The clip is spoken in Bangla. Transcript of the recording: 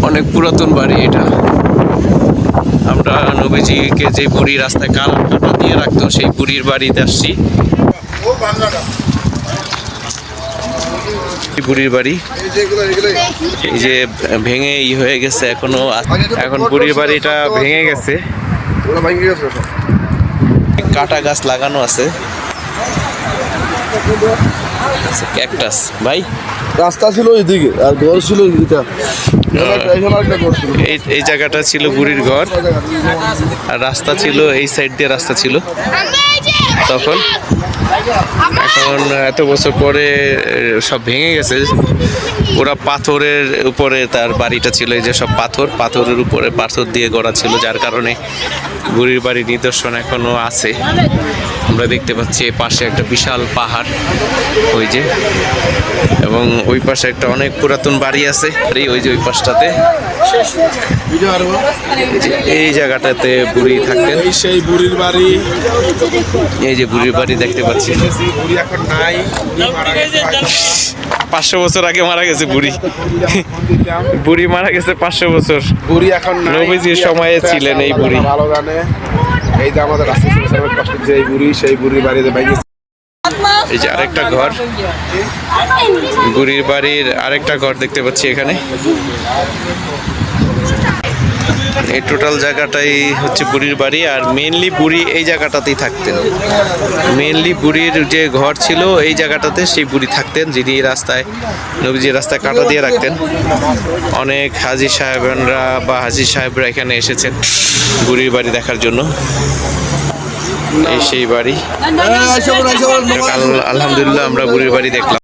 অনেক পুরাতন বাড়ি এটা। আমরা নবীজিকে যে বুড়ি রাস্তায় কাটা দিয়ে রাখতো সেই বুড়ির বাড়িতে আসছি। বুড়ির বাড়ি এই যে ভেঙে হয়ে গেছে, এখন বুড়ির বাড়িটা ভেঙে গেছে। কাটা গাছ লাগানো আছে, ক্যাকটাস। ভাই রাস্তা ছিল এইদিকে আর ঘর ছিল এইটা। এই জায়গাটা ছিল বুড়ির ঘর, আর রাস্তা ছিল এই সাইড দিয়ে রাস্তা ছিল তখন। এখন এত বছর পরে সব ভেঙে গেছে। ওরা পাথরের উপরে তার বাড়িটা ছিল, এই যে সব পাথরের উপরে পাথর দিয়ে গড়া ছিল, যার কারণে বুড়ির বাড়ির নিদর্শন এখনো আছে। আমরা দেখতে পাচ্ছি এই পাশে একটা বিশাল পাহাড় ওই যে, এবং ওই পাশে একটা অনেক পুরাতন বাড়ি আছে। ওই যে ওই পাশটাতে এই জায়গাটাতে বুড়ি থাকতেন। সেই বুড়ির বাড়ি, এই যে বুড়ির বাড়ি দেখতে পাচ্ছি। বুড়ি এখন নাই, 500 বছর আগে মারা গেছে বুড়ি। বুড়ি মারা গেছে 500 বছর। বুড়ি এখন নবীজির সময়ে ছিলেন এই বুড়ি। ভালো জানে। এই যে আমাদের রাস্তা যে বুড়ি, সেই বুড়ির বাড়িতে বাইরে। এই যে আরেকটা ঘর, বুড়ির বাড়ির আরেকটা ঘর দেখতে পাচ্ছি এখানে। এই টোটাল জায়গাটাই হচ্ছে বুড়ির বাড়ি, আর মেনলি বুড়ি এই জায়গাটাতেই থাকতেন। মেনলি বুড়ির যে ঘর ছিল এই জায়গাটাতে সেই বুড়ি থাকতেন, যিনি রাস্তায় নবীজির রাস্তায় কাটা দিয়ে রাখতেন। অনেক হাজি সাহেবরা বা হাজি সাহেবরা এখানে এসেছেন বুড়ির বাড়ি দেখার জন্য। এই সেই বাড়ি। আলহামদুলিল্লাহ আমরা বুড়ির বাড়ি দেখলাম।